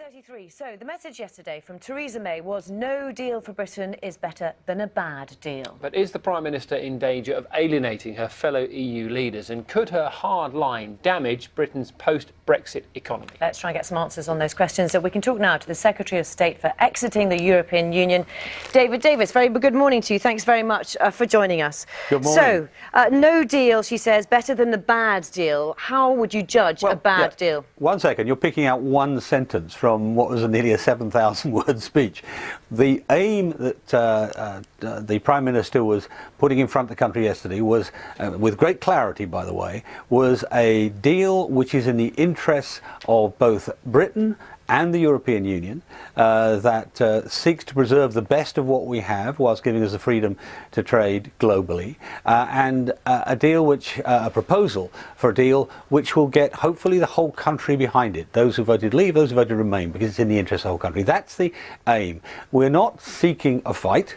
8:33. So the message yesterday from Theresa May was no deal for Britain is better than a bad deal. But is the Prime Minister in danger of alienating her fellow EU leaders, and could her hard line damage Britain's post-Brexit economy? Let's try and get some answers on those questions. So we can talk now to the Secretary of State for exiting the European Union, David Davis. Very good morning to you. Thanks very much for joining us. Good morning. So, no deal, she says, better than the bad deal. How would you judge a bad deal? 1 second, you're picking out one sentence from what was nearly a 7,000-word speech. The aim that the Prime Minister was putting in front of the country yesterday was, with great clarity by the way, was a deal which is in the interests of both Britain and the European Union, that seeks to preserve the best of what we have whilst giving us the freedom to trade globally, and a deal which, a proposal for a deal which will get hopefully the whole country behind it. Those who voted leave, those who voted remain, because it's in the interest of the whole country. That's the aim. We're not seeking a fight,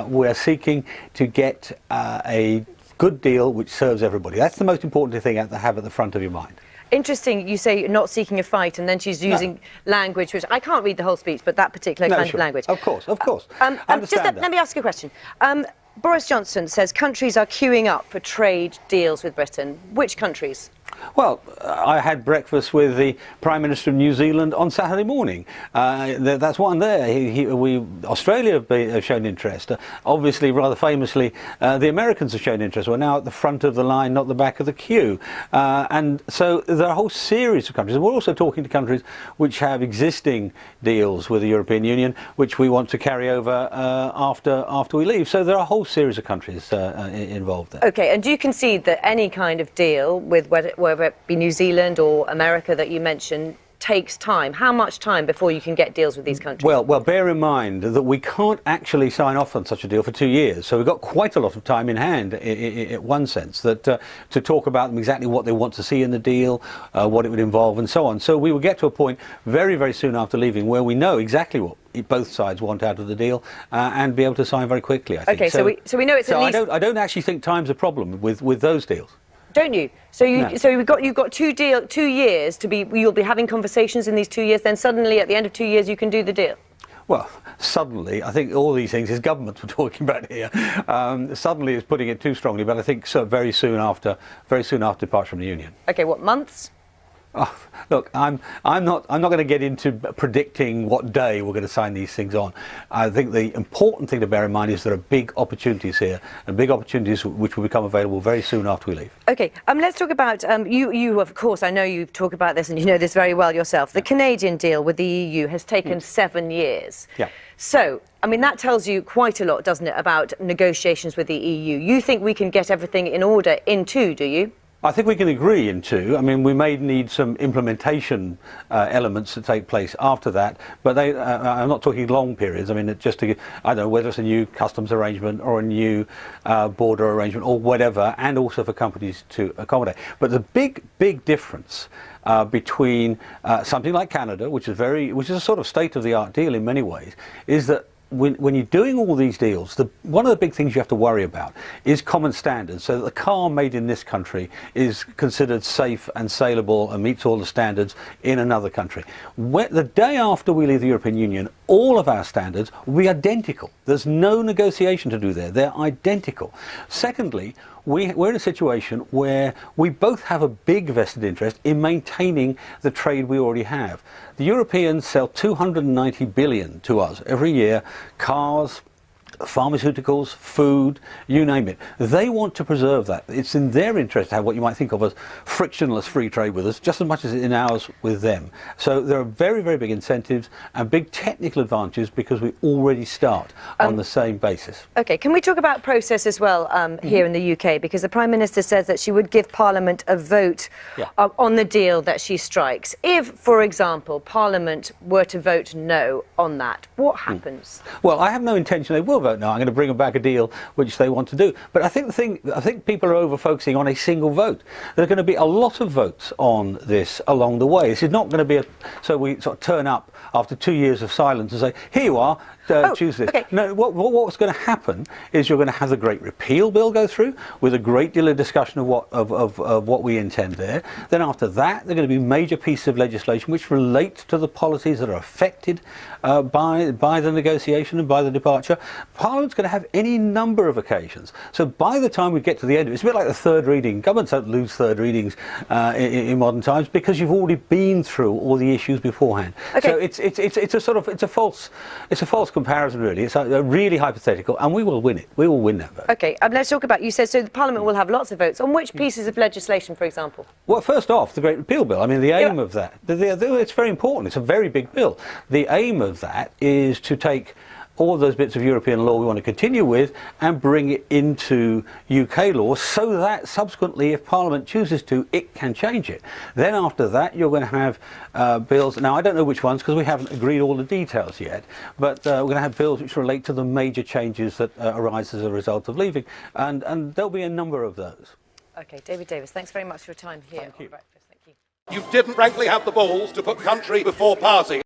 we're seeking to get a good deal which serves everybody. That's the most important thing to have at the front of your mind. Interesting, you say you're not seeking a fight, and then she's using language which I can't read the whole speech, but that particular kind of language. Of course. Let me ask you a question. Boris Johnson says countries are queuing up for trade deals with Britain. Which countries? Well, I had breakfast with the Prime Minister of New Zealand on Saturday morning. That's one there. Australia have shown interest. Obviously, rather famously, the Americans have shown interest. We're now at the front of the line, not the back of the queue. And so there are a whole series of countries. And we're also talking to countries which have existing deals with the European Union, which we want to carry over after we leave. So there are a whole series of countries involved there. OK, and do you concede that any kind of deal with whether it be New Zealand or America that you mentioned takes time? How much time before you can get deals with these countries? Well, bear in mind that we can't actually sign off on such a deal for 2 years. So we've got quite a lot of time in hand, in one sense, that to talk about them exactly what they want to see in the deal, what it would involve, and so on. So we will get to a point very, very soon after leaving where we know exactly what both sides want out of the deal, and be able to sign very quickly, I think. OK, so we know it's at least... I don't actually think time's a problem with those deals. Don't you? So you've got 2 years to be. You'll be having conversations in these 2 years. Then suddenly, at the end of 2 years, you can do the deal. Well, suddenly, I think all these things is government we're talking about here. Suddenly is putting it too strongly, but I think so very soon after departure from the Union. Okay, what months? Oh, look, I'm not going to get into predicting what day we're going to sign these things on. I think the important thing to bear in mind is there are big opportunities here, and big opportunities which will become available very soon after we leave. Okay, let's talk about you. Of course, I know you've talked about this, and you know this very well yourself. The Canadian deal with the EU has taken 7 years. Yeah. So, I mean, that tells you quite a lot, doesn't it, about negotiations with the EU? You think we can get everything in order in 2, do you? I think we can agree in 2. I mean, we may need some implementation elements to take place after that, but I'm not talking long periods. I mean, just to, I don't know, whether it's a new customs arrangement or a new border arrangement or whatever, and also for companies to accommodate. But the big difference between something like Canada, which is a sort of state-of-the-art deal in many ways, is that when you're doing all these deals, one of the big things you have to worry about is common standards, so that the car made in this country is considered safe and saleable and meets all the standards in another country. The day after we leave the European Union, all of our standards will be identical. There's no negotiation to do there. They're identical. Secondly, we're in a situation where we both have a big vested interest in maintaining the trade we already have. The Europeans sell 290 billion to us every year, cars, pharmaceuticals, food, you name it. They want to preserve that. It's in their interest to have what you might think of as frictionless free trade with us, just as much as it's in ours with them. So there are very, very big incentives and big technical advantages because we already start on the same basis. OK, can we talk about process as well here in the UK? Because the Prime Minister says that she would give Parliament a vote on the deal that she strikes. If, for example, Parliament were to vote no on that, what happens? Well, I have no intention they will vote no. I'm going to bring them back a deal which they want to do. But I think people are over-focusing on a single vote. There are going to be a lot of votes on this along the way. This is not going to be so we sort of turn up after 2 years of silence and say, here you are, choose this. Okay. No, what's going to happen is you're going to have the Great Repeal Bill go through with a great deal of discussion of what we intend there. Then after that, there are going to be major pieces of legislation which relate to the policies that are affected by the negotiation and by the departure. Parliament's going to have any number of occasions. So by the time we get to the end of it, it's a bit like the third reading. Governments don't lose third readings in modern times because you've already been through all the issues beforehand. Okay. So it's a false comparison, really. It's a really hypothetical, and we will win it. We will win that vote. Okay, let's talk about, you said, so the Parliament will have lots of votes. On which pieces of legislation, for example? Well, first off, the Great Repeal Bill. I mean, the aim of that, it's very important. It's a very big bill. The aim of that is to take all those bits of European law we want to continue with and bring it into UK law so that subsequently, if Parliament chooses to, it can change it. Then after that, you're going to have bills. Now, I don't know which ones because we haven't agreed all the details yet, but we're going to have bills which relate to the major changes that arise as a result of leaving, and there'll be a number of those. Okay, David Davis, thanks very much for your time here Thank you. on Breakfast. Thank you. You didn't frankly have the balls to put country before party.